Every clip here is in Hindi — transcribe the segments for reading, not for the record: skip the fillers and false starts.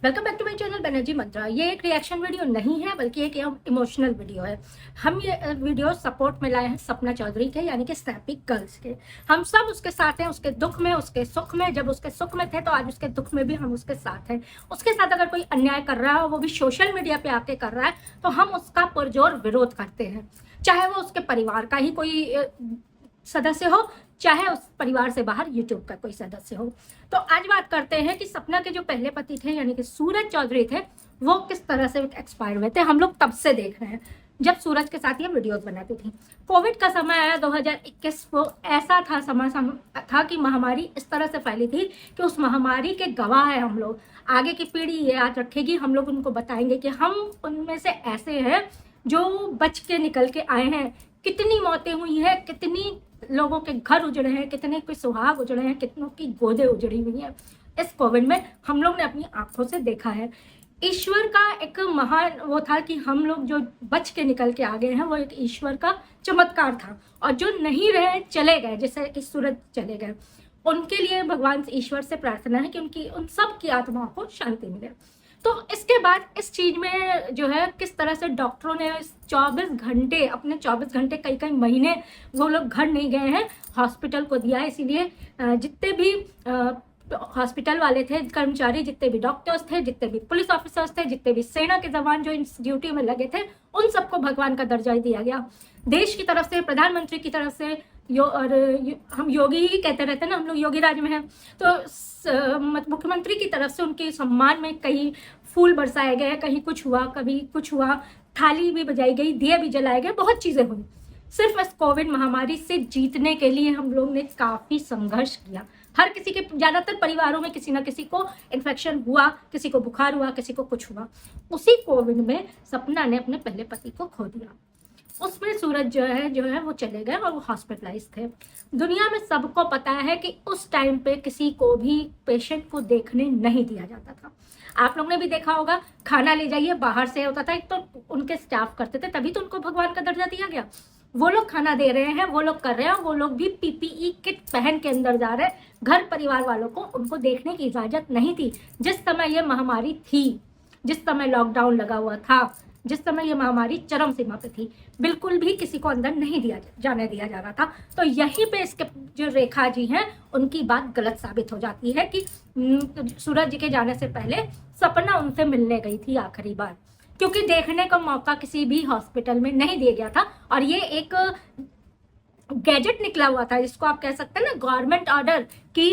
Welcome back to my channel Banerjee Mantra. ये एक रिएक्शन वीडियो नहीं है बल्कि एक इमोशनल वीडियो है। हम ये वीडियो सपोर्ट में लाए हैं सपना चौधरी के, यानी कि स्नैपी गर्ल्स के। हम सब उसके साथ हैं, उसके दुख में, उसके सुख में। जब उसके सुख में थे तो आज उसके दुख में भी हम उसके साथ हैं। उसके साथ अगर कोई अन्याय कर रहा है, वो भी सोशल मीडिया पे आके कर रहा है, तो हम उसका पुरजोर विरोध करते हैं। चाहे वो उसके परिवार का ही कोई सदस्य हो, चाहे उस परिवार से बाहर यूट्यूब का कोई सदस्य हो। तो आज बात करते हैं कि सपना के जो पहले पति थे यानी कि सूरज चौधरी थे, वो किस तरह से एक्सपायर हुए थे। हम लोग तब से देख रहे हैं जब सूरज के साथ ये वीडियोस बनाती थी। कोविड का समय आया 2021, वो ऐसा था समय था कि महामारी इस तरह से फैली थी कि उस महामारी के गवाह है हम लोग। आगे की पीढ़ी ये याद रखेगी, हम लोग उनको बताएंगे कि हम उनमें से ऐसे हैं जो बच के निकल के आए हैं। कितनी मौतें हुई हैं, कितनी लोगों के घर उजड़े हैं, कितने के सुहाग उजड़े हैं, कितनों की गोदें उजड़ी हुई हैं। इस कोविड में हम लोग ने अपनी आंखों से देखा है। ईश्वर का एक महान वो था कि हम लोग जो बच के निकल के आ गए हैं, वो एक ईश्वर का चमत्कार था। और जो नहीं रहे, चले गए, जैसे कि सूरज चले गए, उनके लिए भगवान से, ईश्वर से प्रार्थना है कि उनकी उन सब की आत्माओं को शांति मिले। तो इसके बाद इस चीज में जो है किस तरह से डॉक्टरों ने 24 घंटे, अपने 24 घंटे, कई कई महीने वो लोग घर नहीं गए हैं, हॉस्पिटल को दिया। इसीलिए जितने भी हॉस्पिटल वाले थे, कर्मचारी, जितने भी डॉक्टर्स थे, जितने भी पुलिस ऑफिसर्स थे, जितने भी सेना के जवान जो इस ड्यूटी में लगे थे, उन सबको भगवान का दर्जा दिया गया। देश की तरफ से, प्रधानमंत्री की तरफ से, हम योगी ही कहते रहते हैं ना, हम लोग योगी राज में हैं, तो मुख्यमंत्री की तरफ से उनके सम्मान में कहीं फूल बरसाए गए, कहीं कुछ हुआ, कभी कुछ हुआ, थाली भी बजाई गई, दिए भी जलाए गए, बहुत चीज़ें हुई। सिर्फ इस कोविड महामारी से जीतने के लिए हम लोग ने काफ़ी संघर्ष किया। हर किसी के, ज़्यादातर परिवारों में किसी ना किसी को इन्फेक्शन हुआ, किसी को बुखार हुआ, किसी को कुछ हुआ। उसी कोविड में सपना ने अपने पहले पति को खो दिया। उसमें सूरज जो है वो चले गए और वो हॉस्पिटलाइज थे। दुनिया में सबको पता है कि उस टाइम पे किसी को भी पेशेंट को देखने नहीं दिया जाता था। आप लोग ने भी देखा होगा, खाना ले जाइए, बाहर से होता था, एक तो उनके स्टाफ करते थे, तभी तो उनको भगवान का दर्जा दिया गया। वो लोग खाना दे रहे हैं, वो लोग कर रहे हैं, वो लोग भी पीपीई किट पहन के अंदर जा रहे हैं। घर परिवार वालों को उनको देखने की इजाजत नहीं थी। जिस समय ये महामारी थी, जिस समय लॉकडाउन लगा हुआ था, जिस समय ये महामारी चरम सीमा पे थी, बिल्कुल भी किसी को अंदर नहीं जाने दिया जा रहा था। तो यहीं पे इसके जो रेखा जी हैं, उनकी बात गलत साबित हो जाती है कि सूरज जी के जाने से पहले सपना उनसे मिलने गई थी आखिरी बार, क्योंकि देखने का मौका किसी भी हॉस्पिटल में नहीं दिया गया था। और ये एक गैजेट निकला हुआ था, जिसको आप कह सकते हैं ना गवर्नमेंट ऑर्डर की,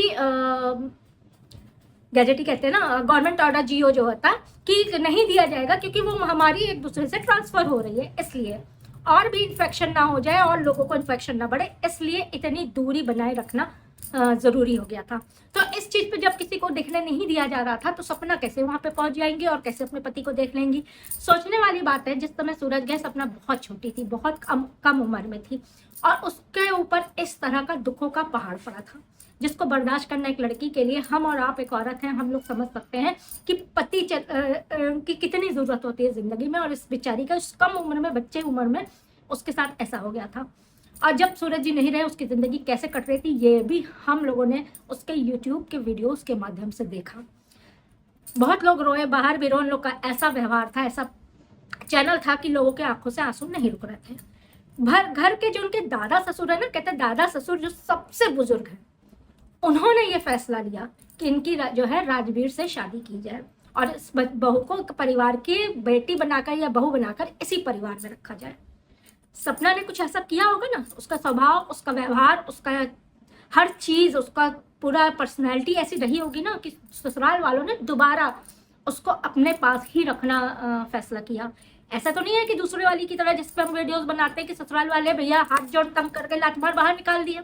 गैजेट ही कहते हैं ना, गवर्नमेंट ऑर्डर जीओ जो होता है कि नहीं दिया जाएगा, क्योंकि वो महामारी एक दूसरे से ट्रांसफर हो रही है, इसलिए और भी इन्फेक्शन ना हो जाए और लोगों को इन्फेक्शन ना बढ़े, इसलिए इतनी दूरी बनाए रखना जरूरी हो गया था। तो इस चीज पे जब किसी को देखने नहीं दिया जा रहा था, तो सपना कैसे वहां पे पहुंच जाएंगी और कैसे अपने पति को देख लेंगी। सोचने वाली बात है, जिस समय सूरज गए, सपना बहुत छोटी थी, बहुत कम उम्र में थी, और उसके ऊपर इस तरह का दुखों का पहाड़ पड़ा था, जिसको बर्दाश्त करना एक लड़की के लिए, हम और आप एक औरत हैं, हम लोग समझ सकते हैं कि पति की कितनी जरूरत होती है जिंदगी में। और इस बेचारी का उस कम उम्र में, बच्चे उम्र में उसके साथ ऐसा हो गया था। और जब सूरज जी नहीं रहे, उसकी ज़िंदगी कैसे कट रही थी, ये भी हम लोगों ने उसके यूट्यूब के वीडियोस के माध्यम से देखा। बहुत लोग रोए, बाहर भी रोए। उन लोग का ऐसा व्यवहार था, ऐसा चैनल था कि लोगों के आंखों से आंसू नहीं रुक रहे थे। घर के जो उनके दादा ससुर है ना, कहते हैं दादा ससुर जो सबसे बुजुर्ग हैं, उन्होंने ये फैसला लिया कि इनकी जो है राजवीर से शादी की जाए और इस बहू को परिवार की बेटी बनाकर या बहू बनाकर इसी परिवार में रखा जाए। सपना ने कुछ ऐसा किया होगा ना, उसका स्वभाव, उसका व्यवहार, उसका हर चीज, उसका पूरा पर्सनैलिटी ऐसी रही होगी ना कि ससुराल वालों ने दोबारा उसको अपने पास ही रखना फैसला किया। ऐसा तो नहीं है कि दूसरे वाली की तरह जिस पे हम वीडियोस बनाते हैं कि ससुराल वाले भैया हाथ जोड़ तंग करके लात मार बाहर निकाल दिया।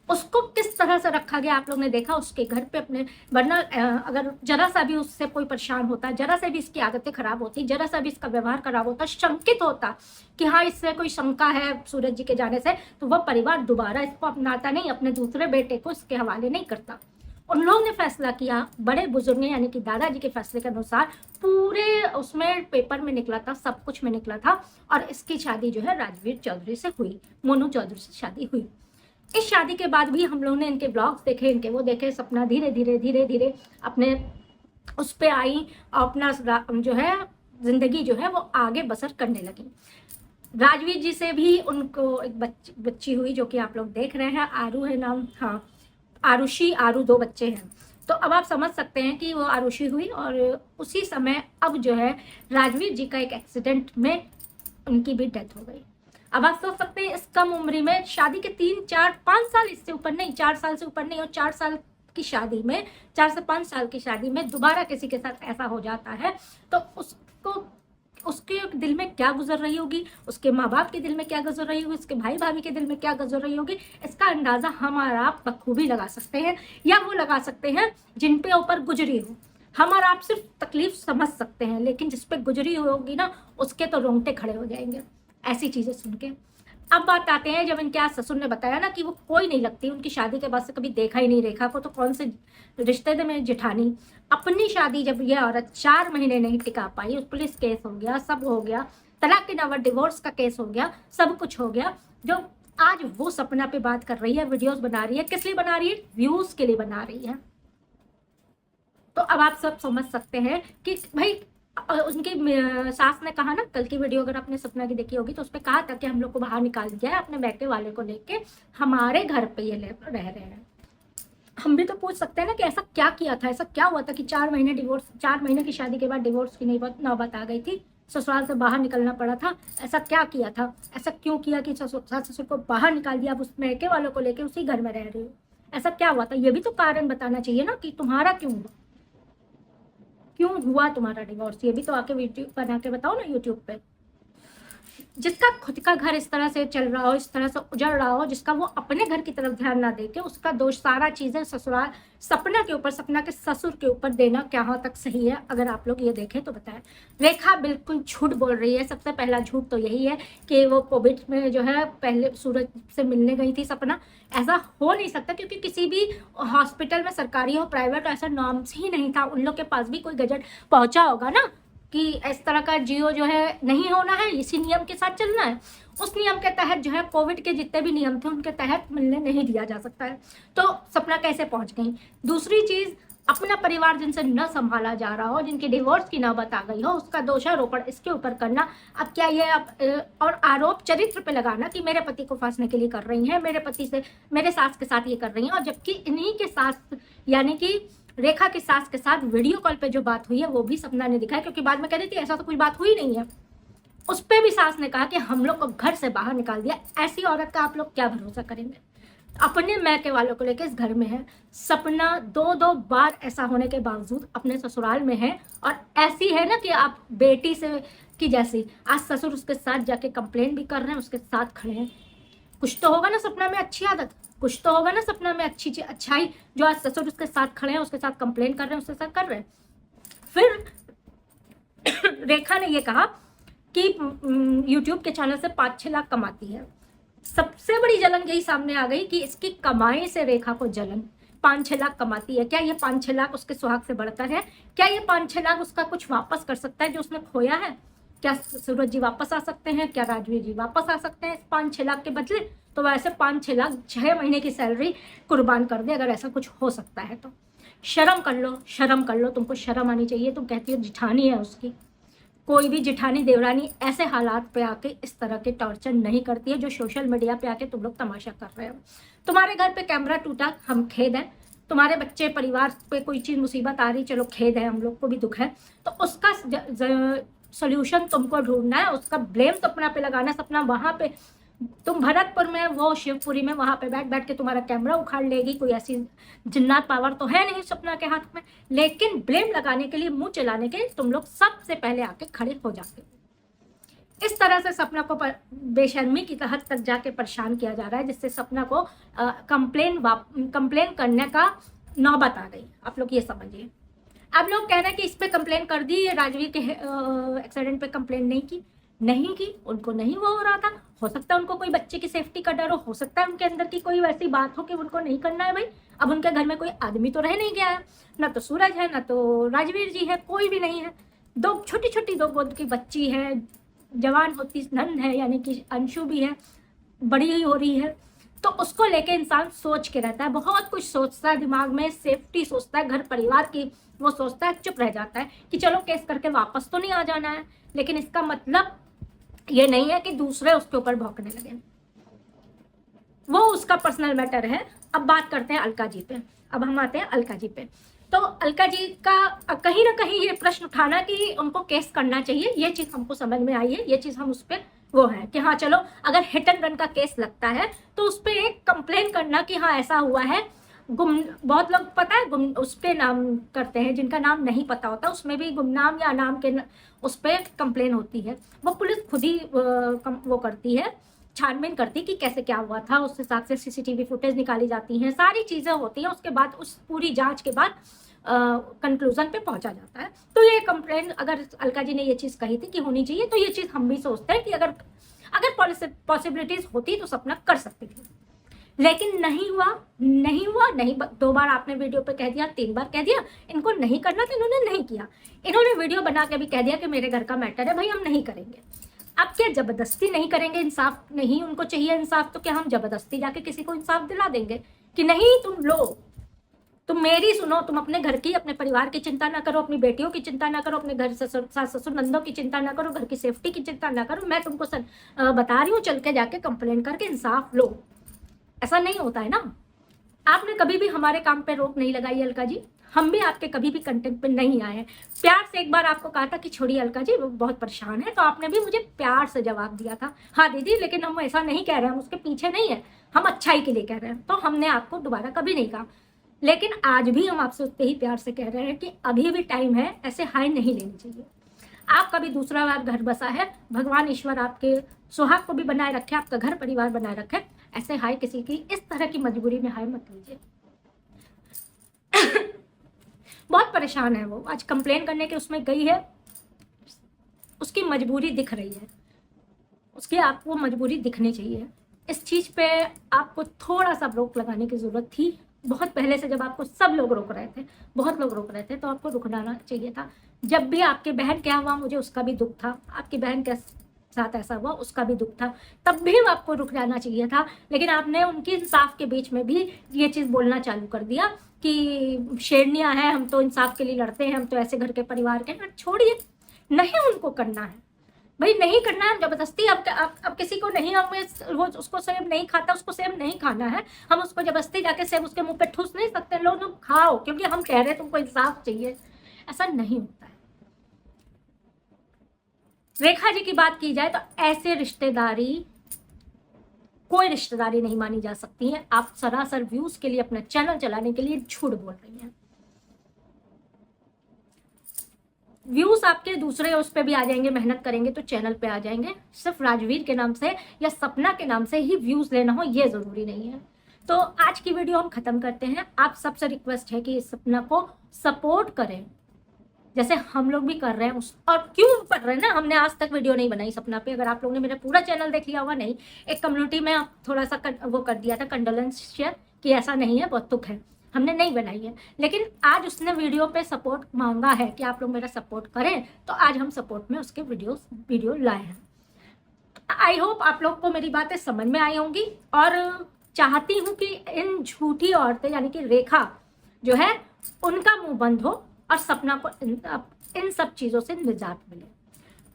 उसको किस तरह से रखा गया आप लोग ने देखा, उसके घर पे अपने, वरना अगर जरा सा भी उससे कोई परेशान होता, जरा सा भी इसकी आदतें खराब होती, जरा सा भी इसका व्यवहार खराब होता, शंकित होता कि हाँ इससे कोई शंका है सूरज जी के जाने से, तो वह परिवार दोबारा इसको अपनाता नहीं, अपने दूसरे बेटे को इसके हवाले नहीं करता। उन लोगों ने फैसला किया, बड़े बुजुर्ग ने, यानी कि दादाजी के फैसले के अनुसार, पूरे उसमें पेपर में निकला था, सब कुछ में निकला था, और इसकी शादी जो है राजवीर चौधरी से हुई, मोनू चौधरी से शादी हुई। इस शादी के बाद भी हम लोगों ने इनके ब्लॉग्स देखे, इनके वो देखे, सपना धीरे धीरे धीरे धीरे अपने उस पे आई, अपना जो है जिंदगी जो है वो आगे बसर करने लगी। राजवीर जी से भी उनको एक बच्ची हुई, जो कि आप लोग देख रहे हैं, आरू है नाम, हाँ आरुषि, आरू, 2 बच्चे हैं। तो अब आप समझ सकते हैं कि वो आरुषि हुई, और उसी समय अब जो है राजवीर जी का एक एक्सीडेंट में उनकी भी डेथ हो गई। अब आप सोच सकते हैं इस कम उम्र में, शादी के 3, 4, 5 साल, इससे ऊपर नहीं, 4 साल से ऊपर नहीं, और 4 साल की शादी में, 4 से 5 साल की शादी में दोबारा किसी के साथ ऐसा हो जाता है, तो उसको, उसके दिल में क्या गुजर रही होगी, उसके माँ बाप के दिल में क्या गुजर रही होगी, उसके भाई भाभी के दिल में क्या गुजर रही होगी, इसका अंदाजा हम और आप बखूबी लगा सकते हैं, या वो लगा सकते हैं जिन पे ऊपर गुजरी हो। हम और आप सिर्फ तकलीफ समझ सकते हैं, लेकिन जिस पे गुजरी होगी ना, उसके तो रोंगटे खड़े हो जाएंगे ऐसी चीजें सुन के। अब बात आते हैं, जब इनके आज ससुर ने बताया ना कि वो कोई नहीं लगती, उनकी शादी के बाद से कभी देखा ही नहीं रेखा को, तो कौन से रिश्ते में जेठानी। अपनी शादी जब ये औरत 4 महीने नहीं टिका पाई, पुलिस केस हो गया, सब हो गया, तलाक के नाम डिवोर्स का केस हो गया, सब कुछ हो गया, जो आज वो सपना पे बात कर रही है, वीडियोस बना रही है, किस लिए बना रही है? व्यूज के लिए बना रही है। तो अब आप सब समझ सकते हैं कि भाई, उनकी सास ने कहा ना, कल की वीडियो अगर आपने सपना की देखी होगी, तो उस पर कहा था कि हम लोग को बाहर निकाल दिया है अपने मैके वाले को लेके, हमारे घर पे ये रह रहे हैं। हम भी तो पूछ सकते हैं ना कि ऐसा क्या किया था, ऐसा क्या हुआ था कि 4 महीने डिवोर्स, 4 महीने की शादी के बाद डिवोर्स की नौबत आ गई थी, ससुराल से बाहर निकलना पड़ा था, ऐसा क्या किया था, ऐसा क्यों किया कि ससुर को बाहर निकाल दिया, अब उस मैके वालों को लेके उसी घर में रह रही हो, ऐसा क्या हुआ था? ये भी तो कारण बताना चाहिए ना कि तुम्हारा क्यों हुआ तुम्हारा डिवोर्स, ये भी तो आके वीडियो बना के बताओ ना यूट्यूब पे। जिसका खुद का घर इस तरह से चल रहा हो, इस तरह से उजड़ रहा हो, जिसका वो अपने घर की तरफ ध्यान ना दे के उसका दोष सारा चीजें ससुराल, सपना के ऊपर, सपना के ससुर के ऊपर देना कहाँ तक सही है? अगर आप लोग ये देखें तो बताएं। रेखा बिल्कुल झूठ बोल रही है। सबसे पहला झूठ तो यही है कि वो कोविड में जो है पहले सूरज से मिलने गई थी सपना। ऐसा हो नहीं सकता, क्योंकि किसी भी हॉस्पिटल में, सरकारी हो प्राइवेट, ऐसा नॉर्म्स ही नहीं था। उन लोग के पास भी कोई गजट पहुंचा होगा ना कि इस तरह का जियो जो है नहीं होना है, इसी नियम के साथ चलना है। उस नियम के तहत जो है कोविड के जितने भी नियम थे उनके तहत मिलने नहीं दिया जा सकता है। तो सपना कैसे पहुंच गई? दूसरी चीज, अपना परिवार जिनसे न संभाला जा रहा हो, जिनकी डिवोर्स की नौबत आ गई हो, उसका दोषारोपण इसके ऊपर करना। अब क्या ये और आरोप चरित्र पे लगाना कि मेरे पति को फांसने के लिए कर रही हैं, मेरे पति से, मेरे सास के साथ ये कर रही हैं, और जबकि इन्हीं के साथ, यानी कि रेखा की सास के साथ वीडियो कॉल पे जो बात हुई है वो भी सपना ने दिखाया, क्योंकि बाद में कह रही थी ऐसा तो कुछ बात हुई नहीं है। उस पर भी सास ने कहा कि हम लोग को घर से बाहर निकाल दिया। ऐसी औरत का आप लोग क्या भरोसा करेंगे? अपने मैके वालों को लेकर इस घर में है। सपना 2-2 बार ऐसा होने के बावजूद अपने ससुराल में है, और ऐसी है ना कि आप बेटी से की जैसी। आज ससुर उसके साथ जाके कंप्लेन भी कर रहे हैं, उसके साथ खड़े हैं। कुछ तो होगा ना सपना में अच्छी आदत, कुछ तो होगा ना सपना में अच्छाई, जो आज ससुर उसके साथ खड़े हैं, उसके साथ कंप्लेन कर रहे हैं, उसके साथ कर रहे हैं। फिर रेखा ने ये कहा कि यूट्यूब के चैनल से 5-6 लाख कमाती है। सबसे बड़ी जलन यही सामने आ गई कि इसकी कमाई से रेखा को जलन। 5-6 लाख कमाती है। क्या ये 5-6 लाख उसके सुहाग से बढ़कर है? क्या ये 5-6 लाख उसका कुछ वापस कर सकता है जो उसने खोया है? क्या सूरज जी वापस आ सकते हैं? क्या राजवीर जी वापस आ सकते हैं इस 5-6 लाख के बदले? तो वैसे 5-6 लाख 6 महीने की सैलरी कुर्बान कर दे अगर ऐसा कुछ हो सकता है तो। शर्म कर लो, शर्म कर लो, तुमको शर्म आनी चाहिए। तुम कहती हो जिठानी है उसकी। कोई भी जिठानी देवरानी ऐसे हालात पे आके इस तरह के टॉर्चर नहीं करती है जो सोशल मीडिया पे आके तुम लोग तमाशा कर रहे हो। तुम्हारे घर पे कैमरा टूटा, हम खेद है। तुम्हारे बच्चे, परिवार पे कोई चीज मुसीबत आ रही, चलो खेद है, हम लोग को भी दुख है। तो उसका सोल्यूशन तुमको ढूंढना है, उसका ब्लेम सपना पे लगाना। सपना वहां पे, तुम भरतपुर में, वो शिवपुरी में, वहां पे बैठ बैठ के तुम्हारा कैमरा उखाड़ लेगी। कोई ऐसी जिन्नात पावर तो है नहीं सपना के हाथ में, लेकिन ब्लेम लगाने के लिए, मुंह चलाने के तुम लोग सबसे पहले आके खड़े हो जाते। इस तरह से सपना को बेशर्मी की हद तक जाके परेशान किया जा रहा है, जिससे सपना को कंप्लेन करने का नौबत आ गई। आप लोग ये समझिए। अब लोग कह रहे हैं कि इस पे कंप्लेन कर दी, राजवीर के एक्सीडेंट पे कंप्लेन नहीं की, उनको नहीं वो हो रहा था। हो सकता है उनको कोई बच्चे की सेफ्टी का डर हो सकता है उनके अंदर की कोई वैसी बात हो कि उनको नहीं करना है। भाई अब उनके घर में कोई आदमी तो रह नहीं गया है, ना तो सूरज है, ना तो राजवीर जी है, कोई भी नहीं है। 2 छोटी 2 गोद की बच्ची है, जवान होती नंद है, यानी कि अंशु भी है, बड़ी ही हो रही है। तो उसको लेके इंसान सोच के रहता है, बहुत कुछ सोचता है, दिमाग में सेफ्टी सोचता है, घर परिवार की वो सोचता है, चुप रह जाता है कि चलो केस करके वापस तो नहीं आ जाना है। लेकिन इसका मतलब ये नहीं है कि दूसरे उसके ऊपर भौंकने लगे, वो उसका पर्सनल मैटर है। अब बात करते हैं अलका जी पे। अब हम आते हैं अलका जी पे। तो अलका जी का कहीं ना कहीं ये प्रश्न उठाना कि उनको केस करना चाहिए, ये चीज हमको समझ में आई है, ये चीज हम उस पर वो है कि हाँ चलो अगर हिट एंड रन का केस लगता है तो उस पर एक कंप्लेन करना कि हाँ ऐसा हुआ है। गुम बहुत लोग पता है गुम उस पर नाम करते हैं, जिनका नाम नहीं पता होता उसमें भी गुमनाम या नाम के उस पर कंप्लेन होती है। वो पुलिस खुद ही वो करती है, छानबीन करती कि कैसे क्या हुआ था, उस हिसाब से सीसीटीवी फुटेज निकाली जाती हैं, सारी चीज़ें होती हैं। उसके बाद उस पूरी जांच के बाद कंक्लूजन पे पहुंचा जाता है। तो ये कंप्लेन अगर अलका जी ने ये चीज़ कही थी कि होनी चाहिए, तो ये चीज़ हम भी सोचते हैं कि अगर पॉसिबिलिटीज होती तो सपना कर सकती थी, लेकिन नहीं हुआ। नहीं 2 बार आपने वीडियो पे कह दिया, 3 बार कह दिया, इनको नहीं करना तो इन्होंने नहीं किया। इन्होंने वीडियो बना के भी कह दिया कि मेरे घर का मैटर है भाई, हम नहीं करेंगे। अब क्या जबरदस्ती नहीं करेंगे? इंसाफ नहीं उनको चाहिए इंसाफ, तो क्या हम जबरदस्ती जाके किसी को इंसाफ दिला देंगे कि नहीं तुम लो, तुम मेरी सुनो, तुम अपने घर की अपने परिवार की चिंता ना करो, अपनी बेटियों की चिंता ना करो, अपने घर सास ससुर नंदों की चिंता ना करो, घर की सेफ्टी की चिंता ना करो, मैं तुमको बता रही हूँ, चल के जाके कंप्लेन करके इंसाफ लो। ऐसा नहीं होता है ना। आपने कभी भी हमारे काम पे रोक नहीं लगाई अलका जी, हम भी आपके कभी भी कंटेंट पे नहीं आए हैं। प्यार से एक बार आपको कहा था कि छोड़िए अलका जी वो बहुत परेशान है, तो आपने भी मुझे प्यार से जवाब दिया था, हाँ दीदी लेकिन हम ऐसा नहीं कह रहे हैं, हम उसके पीछे नहीं है, हम अच्छाई के लिए कह रहे हैं। तो हमने आपको दोबारा कभी नहीं कहा, लेकिन आज भी हम आपसे उतने ही प्यार से कह रहे हैं कि अभी भी टाइम है, ऐसे हाय नहीं लेनी चाहिए। आपका भी दूसरा बार घर बसा है, भगवान ईश्वर आपके सुहाग को भी बनाए रखे, आपका घर परिवार बनाए रखे, ऐसे हाय किसी की इस तरह की मजबूरी में हाय मत लीजिए। बहुत परेशान है वो, आज कंप्लेन करने के उसमें गई है, उसकी मजबूरी दिख रही है, उसकी आपको मजबूरी दिखनी चाहिए। इस चीज पे आपको थोड़ा सा रोक लगाने की जरूरत थी। बहुत पहले से जब आपको सब लोग रोक रहे थे, बहुत लोग रोक रहे थे, तो आपको रुकना चाहिए था। जब भी आपके बहन क्या हुआ मुझे उसका भी दुख था, आपकी बहन के साथ ऐसा हुआ उसका भी दुख था, तब भी आपको रुक जाना चाहिए था। लेकिन आपने उनकी इंसाफ के बीच में भी ये चीज़ बोलना चालू कर दिया कि शेरनियाँ हैं, हम तो इंसाफ के लिए लड़ते हैं, हम तो ऐसे घर के परिवार के। छोड़िए, नहीं उनको करना है भाई, नहीं करना है जबरदस्ती। अब किसी को नहीं, हम वो उसको सेब नहीं खाता, उसको सेब नहीं खाना है, हम उसको जबरदस्ती जाके सेब उसके मुंह पे ठूस नहीं सकते। लोग तुम खाओ क्योंकि हम कह रहे हैं तुमको इंसाफ चाहिए, ऐसा नहीं होता है। रेखा जी की बात की जाए तो ऐसे रिश्तेदारी कोई रिश्तेदारी नहीं मानी जा सकती है। आप सरासर व्यूज के लिए, अपना चैनल चलाने के लिए झूठ बोल रही हैं। व्यूज आपके दूसरे उस पे भी आ जाएंगे, मेहनत करेंगे तो चैनल पे आ जाएंगे। सिर्फ राजवीर के नाम से या सपना के नाम से ही व्यूज लेना हो ये जरूरी नहीं है। तो आज की वीडियो हम खत्म करते हैं। आप सबसे रिक्वेस्ट है कि इस सपना को सपोर्ट करें जैसे हम लोग भी कर रहे हैं। और क्यों कर रहे हैं ना, हमने आज तक वीडियो नहीं बनाई सपना पे। अगर आप लोगों ने मेरा पूरा चैनल देख लिया होगा, नहीं एक कम्युनिटी में थोड़ा सा वो कर दिया था कंडोलेंस शेयर कि ऐसा नहीं है, बहुत दुख है, हमने नहीं बनाई है। लेकिन आज उसने वीडियो पे सपोर्ट मांगा है कि आप लोग मेरा सपोर्ट करें, तो आज हम सपोर्ट में उसके वीडियो लाए हैं। आई होप आप लोग को मेरी बातें समझ में आई होंगी, और चाहती हूँ कि इन झूठी औरतें यानी कि रेखा जो है उनका मुंह बंद हो और सपना को इन सब चीज़ों से निजात मिले।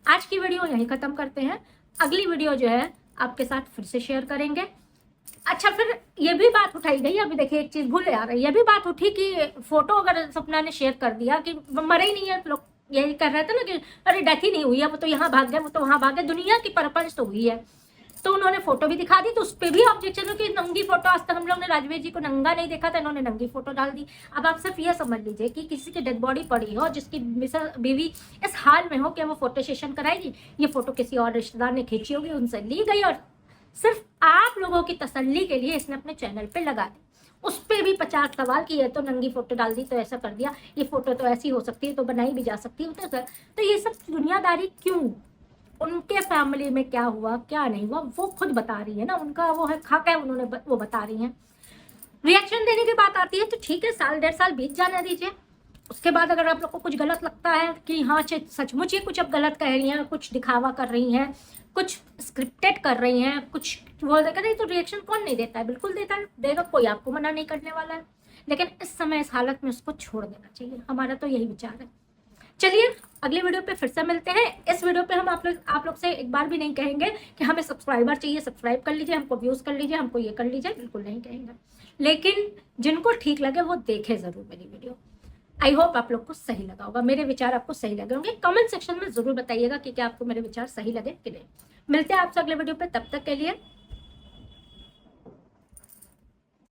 आज की वीडियो यहीं ख़त्म करते हैं। अगली वीडियो जो है आपके साथ फिर से शेयर करेंगे। अच्छा, फिर ये भी बात उठाई गई, अभी देखिए एक चीज़ भूले आ रही है, ये भी बात उठी कि फोटो अगर सपना ने शेयर कर दिया कि मरे ही नहीं है, लोग यही कर रहे थे ना कि अरे डेथ ही नहीं हुई है, वो तो यहाँ भाग गए, वो तो वहाँ भाग गए, दुनिया की परपंच तो हुई है। तो उन्होंने फोटो भी दिखा दी, तो उस पर भी ऑब्जेक्शन हो कि नंगी फोटो, आज तक हम लोग ने राजवीर जी को नंगा नहीं देखा था, इन्होंने नंगी फोटो डाल दी। अब आप सिर्फ ये समझ लीजिए कि किसी की डेड बॉडी पड़ी हो, जिसकी बीवी इस हाल में हो कि वो फोटो सेशन कराएगी, ये फोटो किसी और रिश्तेदार ने खींची होगी, उनसे ली गई, और सिर्फ आप लोगों की तसल्ली के लिए इसने अपने चैनल पे लगा दी। उस पर भी 50 सवाल कि ये तो नंगी फोटो डाल दी, तो ऐसा कर दिया, ये फोटो तो ऐसी हो सकती है, तो बनाई भी जा सकती है। तो ये सब दुनियादारी क्यों? उनके फैमिली में क्या हुआ क्या नहीं हुआ वो खुद बता रही है ना, उनका वो है खाका है, उन्होंने वो बता रही हैं। रिएक्शन देने की बात आती है तो ठीक है, 1.5 साल बीत जाने दीजिए, उसके बाद अगर आप लोग को कुछ गलत लगता है कि हाँ सचमुच ये कुछ अब गलत कह रही हैं, कुछ दिखावा कर रही हैं, कुछ स्क्रिप्टेड कर रही हैं, कुछ वो देखा नहीं, तो रिएक्शन कौन नहीं देता है, बिल्कुल देता है, देगा, कोई आपको मना नहीं करने वाला है। लेकिन इस समय इस हालत में उसको छोड़ देना चाहिए, हमारा तो यही विचार है। चलिए अगले वीडियो पे फिर से मिलते हैं। इस वीडियो पे हम आप लोग से एक बार भी नहीं कहेंगे कि हमें सब्सक्राइबर चाहिए, सब्सक्राइब कर लीजिए, हमको व्यूज कर लीजिए, हमको ये कर लीजिए, बिल्कुल नहीं कहेंगे। लेकिन जिनको ठीक लगे वो देखे जरूर मेरी वीडियो। आई होप आप लोग को सही लगा होगा, मेरे विचार आपको सही लगे होंगे। कमेंट सेक्शन में जरूर बताइएगा कि क्या आपको मेरे विचार सही लगे कि नहीं। मिलते हैं आपसे अगले वीडियो पे, तब तक के लिए